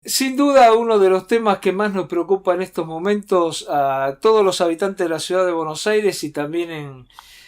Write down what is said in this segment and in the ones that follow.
Sin duda, uno de los temas que más nos preocupa en estos momentos a todos los habitantes de la ciudad de Buenos Aires y también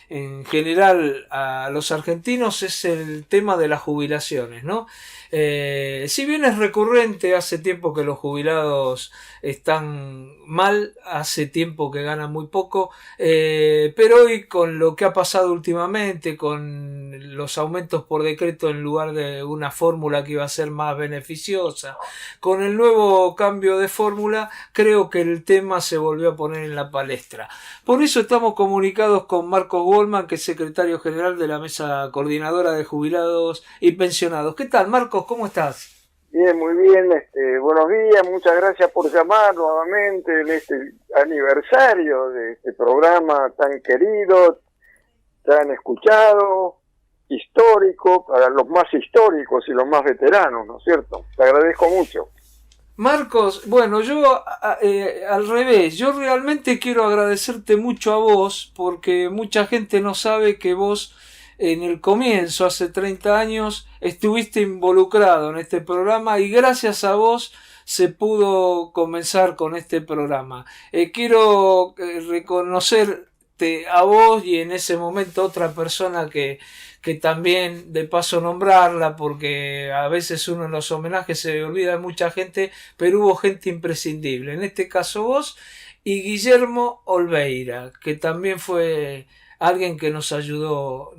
en general a los argentinos es el tema de las jubilaciones, ¿no? Si bien es recurrente, hace tiempo que los jubilados están mal, hace tiempo que ganan muy poco, pero hoy con lo que ha pasado últimamente, con los aumentos por decreto en lugar de una fórmula que iba a ser más beneficiosa, con el nuevo cambio de fórmula, creo que el tema se volvió a poner en la palestra. Por eso estamos comunicados con Marcos Goldman, que es secretario general de la Mesa Coordinadora de Jubilados y Pensionados. ¿Qué tal, Marcos? ¿Cómo estás? Bien, muy bien, buenos días, muchas gracias por llamar nuevamente en este aniversario de este programa tan querido, tan escuchado, histórico, para los más históricos y los más veteranos, ¿no es cierto? Te agradezco mucho. Marcos, bueno, yo al revés, yo realmente quiero agradecerte mucho a vos porque mucha gente no sabe que vos en el comienzo, hace 30 años, estuviste involucrado en este programa y gracias a vos se pudo comenzar con este programa. Quiero reconocerte a vos y en ese momento otra persona que también de paso nombrarla porque a veces uno en los homenajes se olvida de mucha gente, pero hubo gente imprescindible, en este caso vos y Guillermo Olveira, que también fue alguien que nos ayudó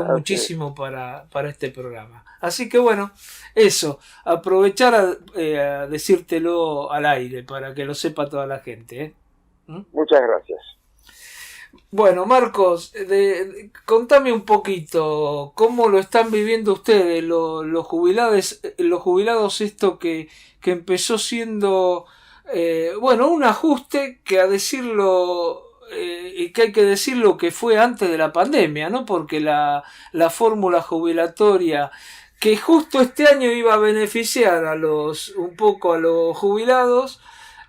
muchísimo para este programa. Así que bueno, eso, aprovechar a decírtelo al aire para que lo sepa toda la gente. Muchas gracias. Bueno, Marcos, contame un poquito cómo lo están viviendo ustedes, los jubilados esto que empezó siendo, un ajuste que a decirlo, y que hay que decirlo que fue antes de la pandemia, ¿no? Porque la fórmula jubilatoria que justo este año iba a beneficiar un poco a los jubilados,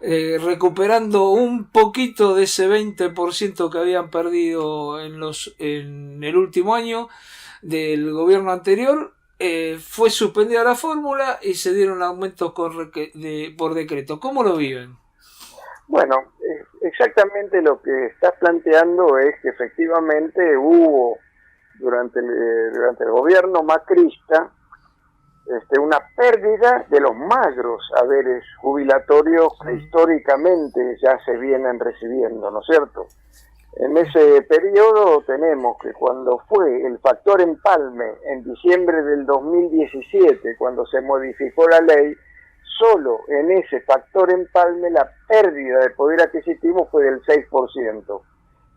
recuperando un poquito de ese 20% que habían perdido en el último año del gobierno anterior, fue suspendida la fórmula y se dieron aumentos por decreto. ¿Cómo lo viven? Bueno, exactamente lo que estás planteando es que efectivamente hubo durante el gobierno macrista una pérdida de los magros haberes jubilatorios que históricamente ya se vienen recibiendo, ¿no es cierto? En ese periodo tenemos que cuando fue el factor empalme en diciembre del 2017, cuando se modificó la ley, solo en ese factor empalme la pérdida de poder adquisitivo fue del 6%.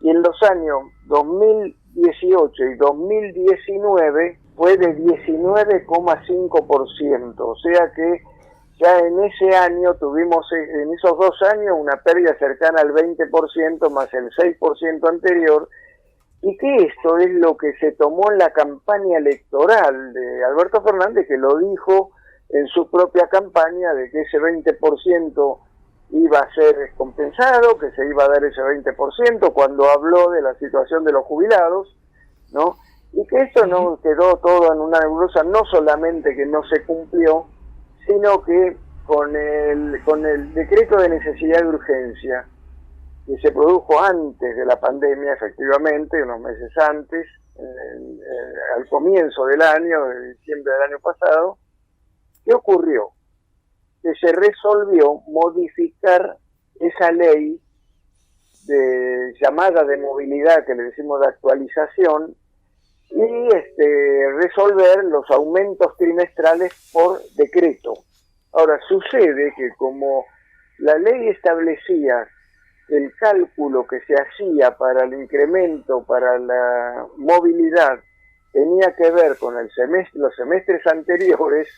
Y en los años 2018 y 2019 fue de 19,5%, o sea que ya en ese año tuvimos, en esos 2 años, una pérdida cercana al 20% más el 6% anterior, y que esto es lo que se tomó en la campaña electoral de Alberto Fernández, que lo dijo en su propia campaña, de que ese 20% iba a ser compensado, que se iba a dar ese 20%, cuando habló de la situación de los jubilados, ¿no? Y que esto no quedó todo en una nebulosa, no solamente que no se cumplió, sino que con el decreto de necesidad de urgencia, que se produjo antes de la pandemia, efectivamente, unos meses antes, al comienzo del año, de diciembre del año pasado, ¿qué ocurrió? Que se resolvió modificar esa ley llamada de movilidad, que le decimos de actualización, y resolver los aumentos trimestrales por decreto. Ahora, sucede que como la ley establecía el cálculo que se hacía para el incremento, para la movilidad, tenía que ver con los semestres anteriores,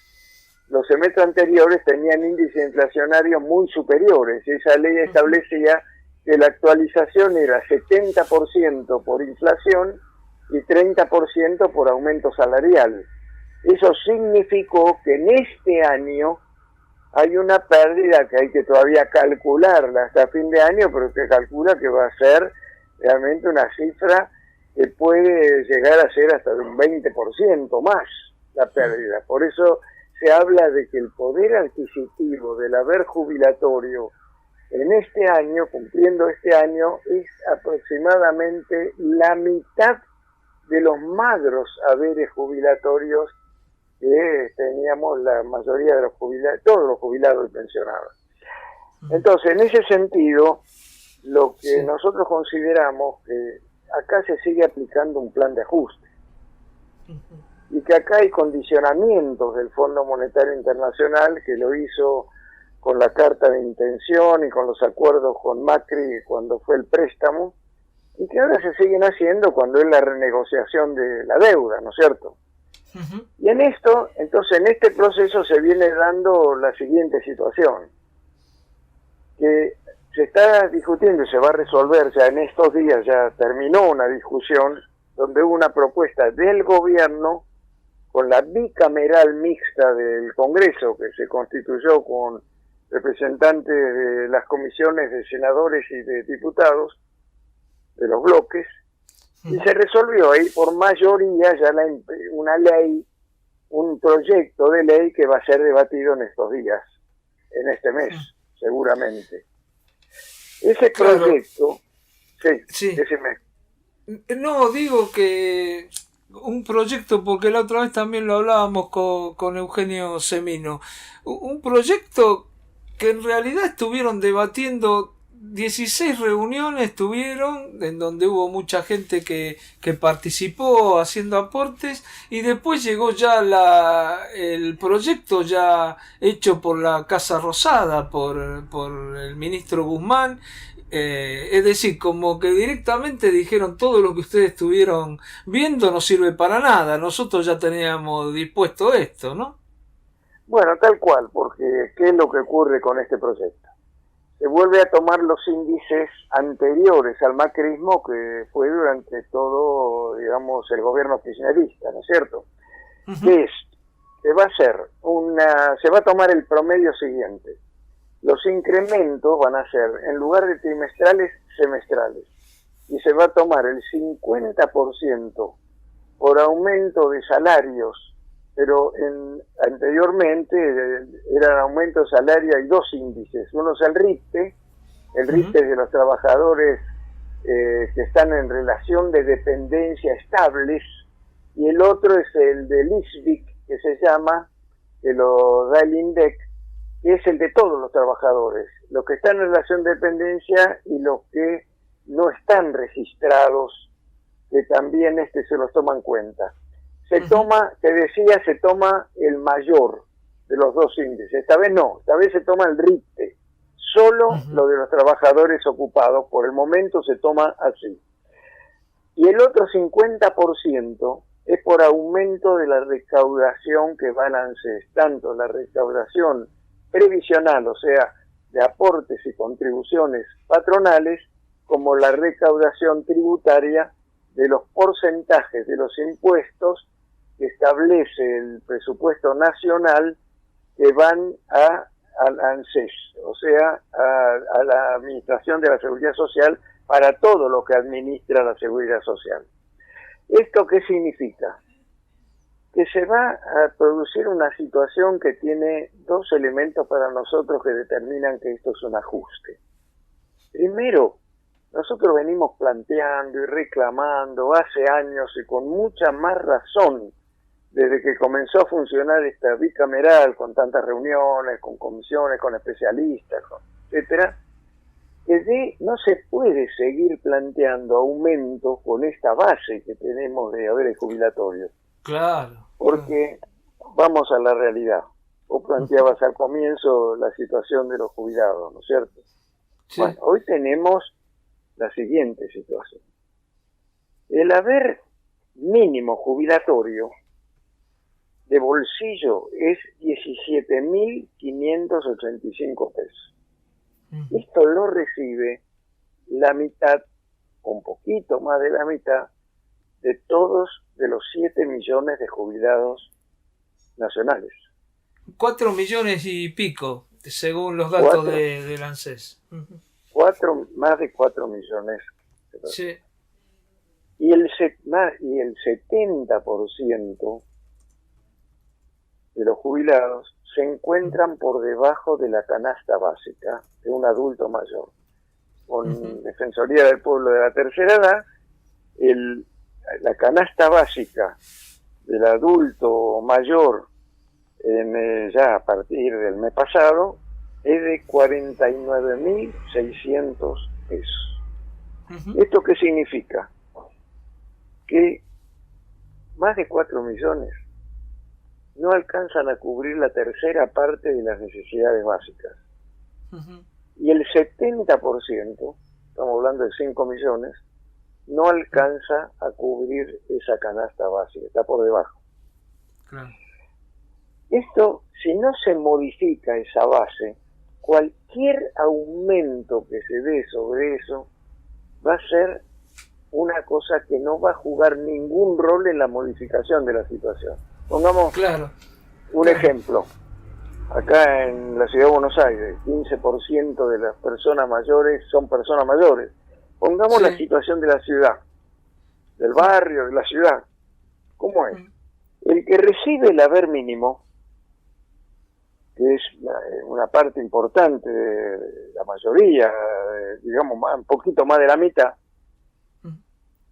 los semestres anteriores tenían índices inflacionarios muy superiores. Esa ley establecía que la actualización era 70% por inflación y 30% por aumento salarial. Eso significó que en este año hay una pérdida que hay que todavía calcularla hasta fin de año, pero se calcula que va a ser realmente una cifra que puede llegar a ser hasta de un 20% más la pérdida. Por eso se habla de que el poder adquisitivo del haber jubilatorio en este año, cumpliendo este año, es aproximadamente la mitad de los magros haberes jubilatorios que teníamos la mayoría de los jubilados, todos los jubilados y pensionados. Entonces, en ese sentido, lo que nosotros consideramos que acá se sigue aplicando un plan de ajuste y que acá hay condicionamientos del Fondo Monetario Internacional, que lo hizo con la carta de intención y con los acuerdos con Macri cuando fue el préstamo, y que ahora se siguen haciendo cuando es la renegociación de la deuda, ¿no es cierto? Y en esto, entonces en este proceso se viene dando la siguiente situación, que se está discutiendo y se va a resolver, ya en estos días ya terminó una discusión donde hubo una propuesta del gobierno con la bicameral mixta del Congreso, que se constituyó con representantes de las comisiones de senadores y de diputados, de los bloques, y se resolvió ahí por mayoría ya una ley, un proyecto de ley que va a ser debatido en estos días, en este mes, seguramente. Ese proyecto, ese mes. No, digo que un proyecto, porque la otra vez también lo hablábamos con Eugenio Semino, un proyecto que en realidad estuvieron debatiendo 16 reuniones tuvieron, en donde hubo mucha gente que participó haciendo aportes, y después llegó ya el proyecto ya hecho por la Casa Rosada, por el ministro Guzmán, es decir, como que directamente dijeron todo lo que ustedes estuvieron viendo no sirve para nada, nosotros ya teníamos dispuesto esto, ¿no? Bueno, tal cual, porque ¿qué es lo que ocurre con este proyecto? Se vuelve a tomar los índices anteriores al macrismo, que fue durante todo, digamos, el gobierno kirchnerista, ¿no es cierto? Que es, que va a ser se va a tomar el promedio siguiente. Los incrementos van a ser, en lugar de trimestrales, semestrales. Y se va a tomar el 50% por aumento de salarios, pero anteriormente eran aumento de salario, hay dos índices, uno es el RIPTE es de los trabajadores que están en relación de dependencia estables, y el otro es el del ISBIC, que se llama, que lo da el INDEC, que es el de todos los trabajadores, los que están en relación de dependencia y los que no están registrados, que también se los toma en cuenta. Se toma el mayor de los dos índices. Esta vez no, esta vez se toma el RIPTE, solo lo de los trabajadores ocupados, por el momento se toma así. Y el otro 50% es por aumento de la recaudación que va al ANSES, tanto la recaudación previsional, o sea, de aportes y contribuciones patronales, como la recaudación tributaria de los porcentajes de los impuestos que establece el presupuesto nacional que van al ANSES, o sea, a la Administración de la Seguridad Social, para todo lo que administra la Seguridad Social. ¿Esto qué significa? Que se va a producir una situación que tiene dos elementos para nosotros que determinan que esto es un ajuste. Primero, nosotros venimos planteando y reclamando hace años, y con mucha más razón, desde que comenzó a funcionar esta bicameral, con tantas reuniones, con comisiones, con especialistas, etcétera, que no se puede seguir planteando aumentos con esta base que tenemos de haberes jubilatorios. Claro. Porque vamos a la realidad. Vos planteabas al comienzo la situación de los jubilados, ¿no es cierto? Sí. Bueno, hoy tenemos la siguiente situación. El haber mínimo jubilatorio de bolsillo es 17.585 pesos. Esto lo recibe la mitad, un poquito más de la mitad, de todos de los 7 millones de jubilados nacionales. 4 millones y pico, según los datos del ANSES. Más de 4 millones. Sí. Y el 70% de los jubilados se encuentran por debajo de la canasta básica de un adulto mayor. Con Defensoría del Pueblo de la Tercera Edad, la canasta básica del adulto mayor ya a partir del mes pasado es de 49.600 pesos. ¿Esto qué significa? Que más de 4 millones no alcanzan a cubrir la tercera parte de las necesidades básicas. Y el 70%, estamos hablando de 5 millones, no alcanza a cubrir esa canasta básica, está por debajo. Claro. Esto, si no se modifica esa base, cualquier aumento que se dé sobre eso va a ser una cosa que no va a jugar ningún rol en la modificación de la situación. Pongamos un ejemplo. Acá en la ciudad de Buenos Aires, 15% de las personas mayores son personas mayores. Pongamos la situación de la ciudad, del barrio, de la ciudad. ¿Cómo es? El que recibe el haber mínimo, que es una parte importante de la mayoría, digamos un poquito más de la mitad,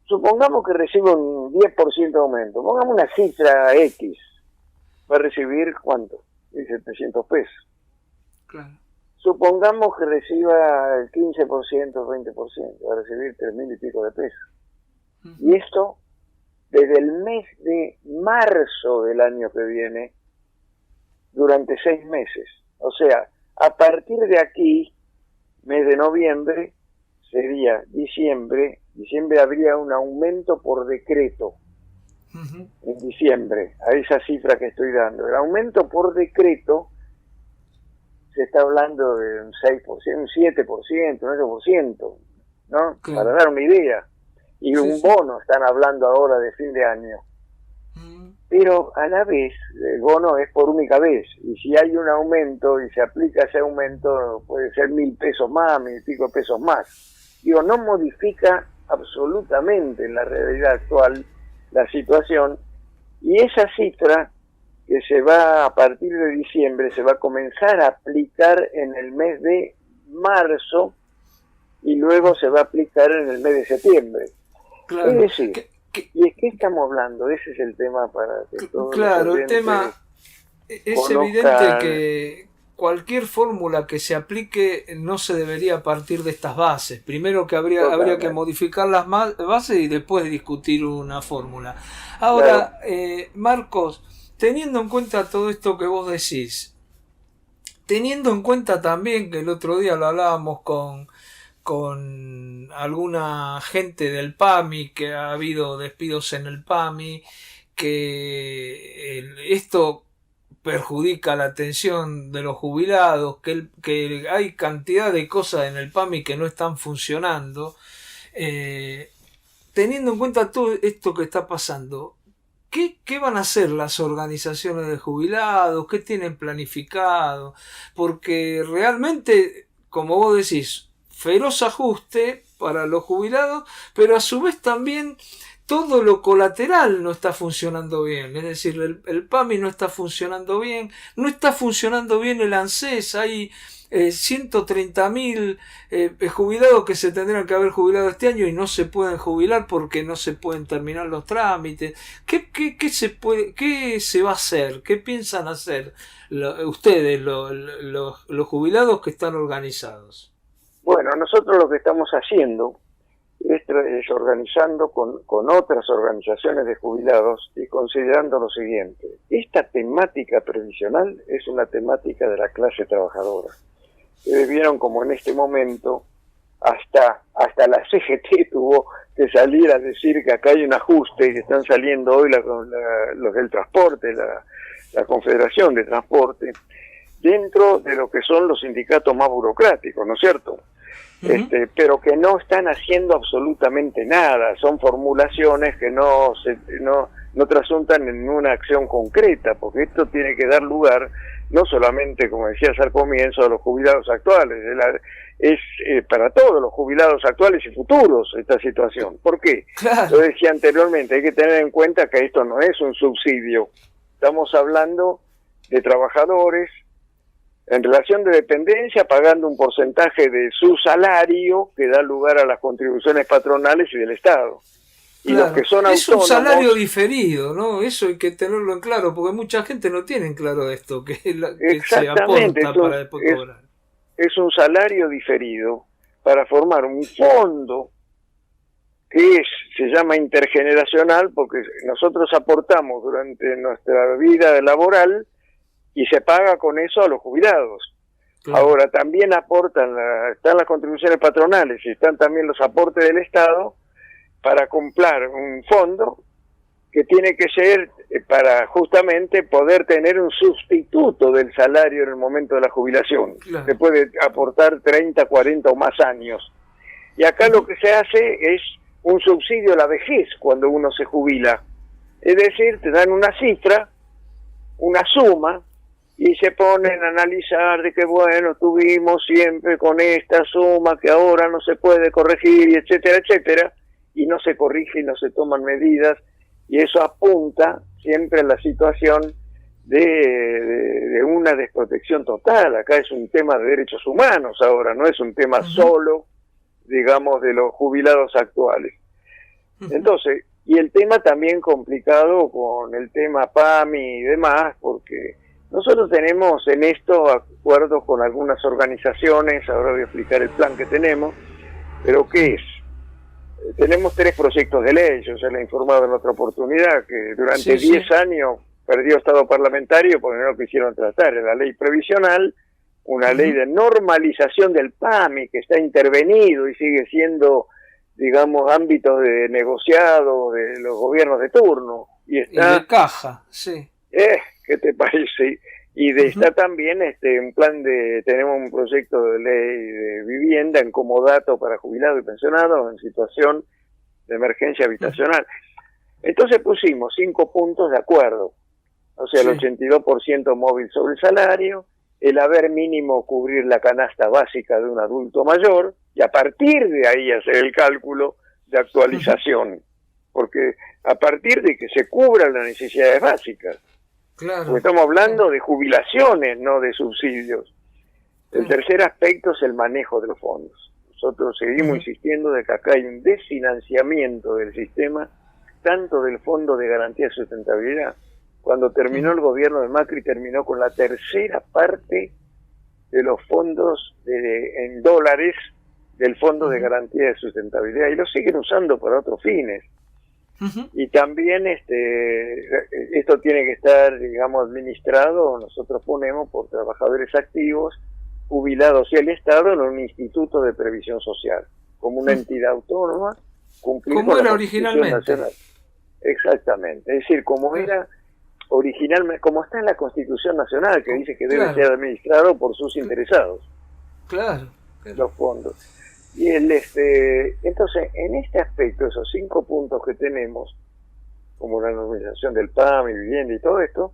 supongamos que recibe un 10% de aumento, pongamos una cifra X, va a recibir ¿cuánto? 700 pesos. Claro. Supongamos que reciba el 15%, el 20%, va a recibir 3.000 y pico de pesos. Y esto, desde el mes de marzo del año que viene, durante 6 meses. O sea, a partir de aquí, mes de noviembre, sería diciembre habría un aumento por decreto. En diciembre, a esa cifra que estoy dando. El aumento por decreto se está hablando de un 6%, un 7%, un 8%, ¿no? Claro. Para dar una idea. Y un bono están hablando ahora de fin de año. Pero a la vez, el bono es por única vez. Y si hay un aumento y se aplica ese aumento, puede ser 1.000 pesos más, 1.000 y pico pesos más. Digo, no modifica absolutamente en la realidad actual la situación, y esa cifra que se va a partir de diciembre se va a comenzar a aplicar en el mes de marzo y luego se va a aplicar en el mes de septiembre. Claro. Es decir, ¿y de qué estamos hablando? Ese es el tema para que todos los el tema es conozcan. Evidente que cualquier fórmula que se aplique no se debería partir de estas bases. Primero que habría que modificar las bases y después discutir una fórmula. Ahora, Marcos, teniendo en cuenta todo esto que vos decís, teniendo en cuenta también que el otro día lo hablábamos con alguna gente del PAMI, que ha habido despidos en el PAMI, que esto perjudica la atención de los jubilados, que hay cantidad de cosas en el PAMI que no están funcionando. Teniendo en cuenta todo esto que está pasando, ¿qué van a hacer las organizaciones de jubilados? ¿Qué tienen planificado? Porque realmente, como vos decís, feroz ajuste para los jubilados, pero a su vez también todo lo colateral no está funcionando bien. Es decir, el PAMI no está funcionando bien, no está funcionando bien el ANSES. Hay 130.000 jubilados que se tendrían que haber jubilado este año y no se pueden jubilar porque no se pueden terminar los trámites. ¿Qué se va a hacer? ¿Qué piensan hacer ustedes, los jubilados que están organizados? Bueno, nosotros lo que estamos haciendo es organizando con otras organizaciones de jubilados y considerando lo siguiente: esta temática previsional es una temática de la clase trabajadora. Ustedes vieron como en este momento hasta la CGT tuvo que salir a decir que acá hay un ajuste, que están saliendo hoy los del transporte, la Confederación de Transporte, dentro de lo que son los sindicatos más burocráticos, ¿no es cierto? Pero que no están haciendo absolutamente nada, son formulaciones que no trasuntan en una acción concreta, porque esto tiene que dar lugar, no solamente, como decías al comienzo, a los jubilados actuales, es para todos los jubilados actuales y futuros esta situación. ¿Por qué? Claro. Lo decía anteriormente, hay que tener en cuenta que esto no es un subsidio, estamos hablando de trabajadores en relación de dependencia, pagando un porcentaje de su salario que da lugar a las contribuciones patronales y del Estado. Y claro, los que son es autónomos... un salario diferido, ¿no? Eso hay que tenerlo en claro, porque mucha gente no tiene en claro esto, que se aporta para después cobrar. Es un salario diferido para formar un fondo que se llama intergeneracional, porque nosotros aportamos durante nuestra vida laboral y se paga con eso a los jubilados. Claro. Ahora, también aportan, están las contribuciones patronales y están también los aportes del Estado para comprar un fondo que tiene que ser para justamente poder tener un sustituto del salario en el momento de la jubilación. Claro. Se puede aportar 30, 40 o más años. Y acá lo que se hace es un subsidio a la vejez cuando uno se jubila. Es decir, te dan una cifra, una suma, y se ponen a analizar de que, bueno, tuvimos siempre con esta suma que ahora no se puede corregir, y etcétera, etcétera, y no se corrige y no se toman medidas, y eso apunta siempre a la situación de una desprotección total. Acá es un tema de derechos humanos ahora, no es un tema solo, digamos, de los jubilados actuales. Entonces, y el tema también complicado con el tema PAMI y demás, porque nosotros tenemos en esto acuerdos con algunas organizaciones, ahora voy a explicar el plan que tenemos, pero ¿qué es? Tenemos 3 proyectos de ley, yo ya le he informado en otra oportunidad, que durante 10 años perdió estado parlamentario porque no lo quisieron tratar. La ley previsional, una ley de normalización del PAMI que está intervenido y sigue siendo, digamos, ámbito de negociado de los gobiernos de turno. Y está, de caja, sí. ¿Qué te parece? Y está también un plan tenemos un proyecto de ley de vivienda en comodato para jubilados y pensionados en situación de emergencia habitacional. Entonces pusimos 5 puntos de acuerdo, o sea, el 82% móvil sobre el salario, el haber mínimo cubrir la canasta básica de un adulto mayor, y a partir de ahí hacer el cálculo de actualización, porque a partir de que se cubran las necesidades básicas. Claro. Porque estamos hablando de jubilaciones, no de subsidios. El tercer aspecto es el manejo de los fondos. Nosotros seguimos insistiendo de que acá hay un desfinanciamiento del sistema, tanto del Fondo de Garantía de Sustentabilidad. Cuando terminó el gobierno de Macri, terminó con la tercera parte de los fondos en dólares del Fondo de Garantía de Sustentabilidad, y lo siguen usando para otros fines. Y también esto tiene que estar, digamos, administrado, nosotros ponemos por trabajadores activos, jubilados y el Estado en un instituto de previsión social, como una entidad autónoma, cumplir como era originalmente. Nacional. Exactamente, es decir, como era originalmente, como está en la Constitución Nacional, que dice que debe ser administrado por sus interesados. Claro. Los fondos. Y entonces, en este aspecto, esos 5 puntos que tenemos, como la normalización del PAM y vivienda y todo esto,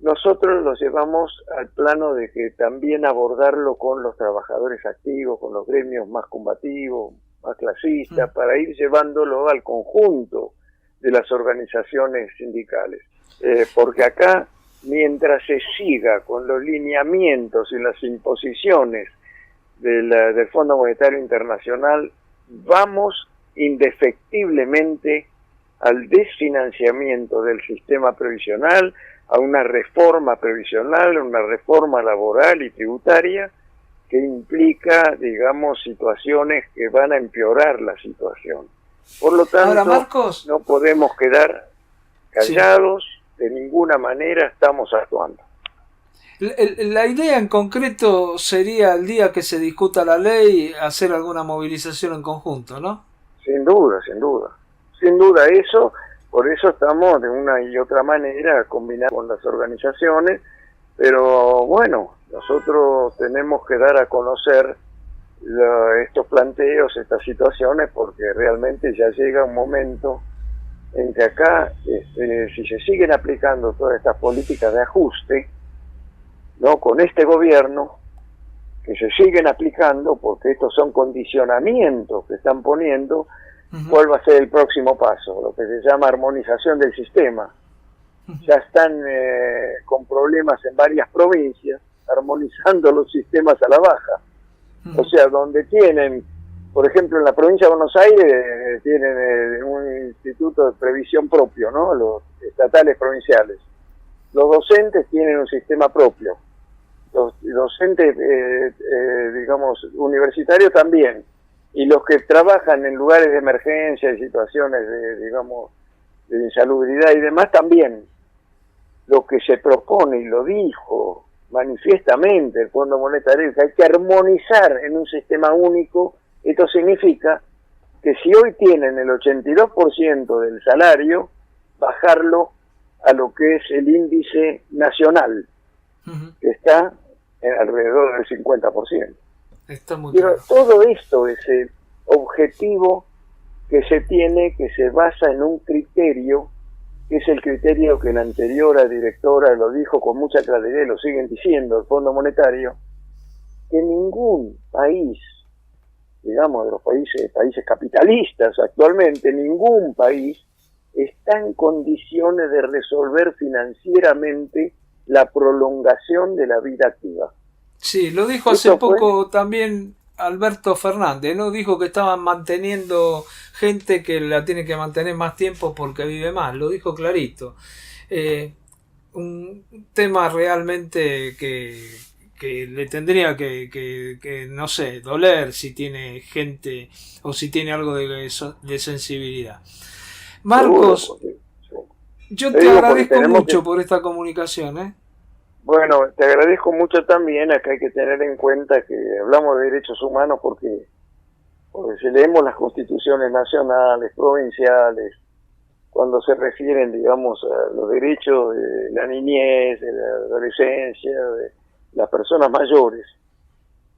nosotros los llevamos al plano de que también abordarlo con los trabajadores activos, con los gremios más combativos, más clasistas, para ir llevándolo al conjunto de las organizaciones sindicales. Porque acá, mientras se siga con los lineamientos y las imposiciones del Fondo Monetario Internacional, vamos indefectiblemente al desfinanciamiento del sistema previsional, a una reforma previsional, a una reforma laboral y tributaria que implica, digamos, situaciones que van a empeorar la situación. Por lo tanto, ahora, Marcos, no podemos quedar callados, de ninguna manera estamos actuando. La idea en concreto sería el día que se discuta la ley hacer alguna movilización en conjunto, ¿no? Sin duda, eso, por eso estamos de una y otra manera combinando con las organizaciones, pero bueno, nosotros tenemos que dar a conocer estos planteos, estas situaciones, porque realmente ya llega un momento en que acá, si se siguen aplicando todas estas políticas de ajuste, ¿no? Con este gobierno, que se siguen aplicando, porque estos son condicionamientos que están poniendo, ¿cuál va a ser el próximo paso? Lo que se llama armonización del sistema. ya están con problemas en varias provincias, armonizando los sistemas a la baja. O sea, donde tienen, por ejemplo, en la provincia de Buenos Aires tienen un instituto de previsión propio, ¿no? Los estatales provinciales. Los docentes tienen un sistema propio. Los docentes, digamos, universitarios también. Y los que trabajan en lugares de emergencia y situaciones de, digamos, de insalubridad y demás también. Lo que se propone, y lo dijo manifiestamente el Fondo Monetario, que hay que armonizar en un sistema único. Esto significa que si hoy tienen el 82% del salario, bajarlo a lo que es el índice nacional, que está alrededor del 50%. Está muy Pero claro. todo esto es el objetivo que se tiene, que se basa en un criterio, que es el criterio que la anterior directora lo dijo con mucha claridad y lo siguen diciendo el Fondo Monetario, que ningún país, digamos, de los países capitalistas actualmente, ningún país está en condiciones de resolver financieramente la prolongación de la vida activa. Sí, lo dijo hace poco también Alberto Fernández, ¿no? Dijo que estaban manteniendo gente que la tiene que mantener más tiempo porque vive más, lo dijo clarito. Un tema realmente que le tendría que, no sé, doler si tiene gente o si tiene algo de sensibilidad. Marcos, yo te agradezco mucho por esta comunicación, ¿eh? Bueno, te agradezco mucho también. Acá hay que tener en cuenta que hablamos de derechos humanos porque si leemos las constituciones nacionales, provinciales, cuando se refieren, digamos, a los derechos de la niñez, de la adolescencia, de las personas mayores,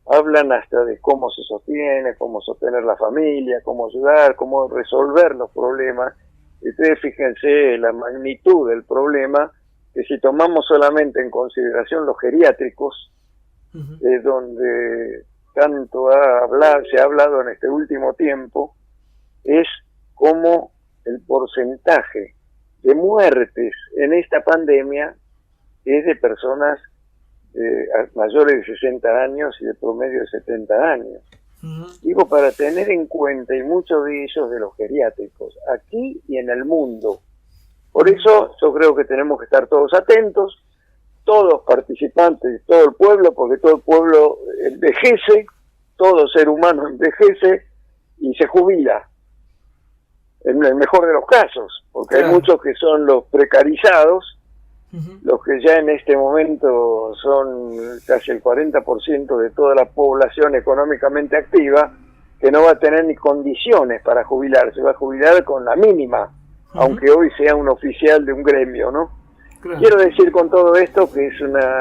hablan hasta de cómo se sostiene, cómo sostener la familia, cómo ayudar, cómo resolver los problemas. Y ustedes fíjense la magnitud del problema, que si tomamos solamente en consideración los geriátricos, donde tanto se ha hablado en este último tiempo, es como el porcentaje de muertes en esta pandemia es de personas mayores de 60 años y de promedio de 70 años. Digo, para tener en cuenta, y muchos de ellos de los geriátricos, aquí y en el mundo. Por eso yo creo que tenemos que estar todos atentos, todos participantes, todo el pueblo, porque todo el pueblo envejece, todo ser humano envejece y se jubila, en el mejor de los casos, porque hay muchos que son los precarizados, los que ya en este momento son casi el 40% de toda la población económicamente activa, que no va a tener ni condiciones para jubilarse, va a jubilar con la mínima, aunque hoy sea un oficial de un gremio, ¿no? Claro. Quiero decir con todo esto que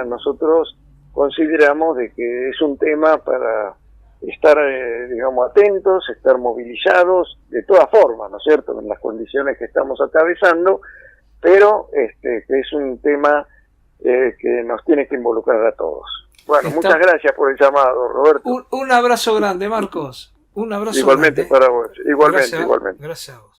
nosotros consideramos de que es un tema para estar, digamos, atentos, estar movilizados, de todas formas, ¿no es cierto?, en las condiciones que estamos atravesando, pero que es un tema que nos tiene que involucrar a todos. Bueno, muchas gracias por el llamado, Roberto. Un abrazo grande, Marcos. Un abrazo igualmente grande. Para vos. Igualmente. Gracias a vos.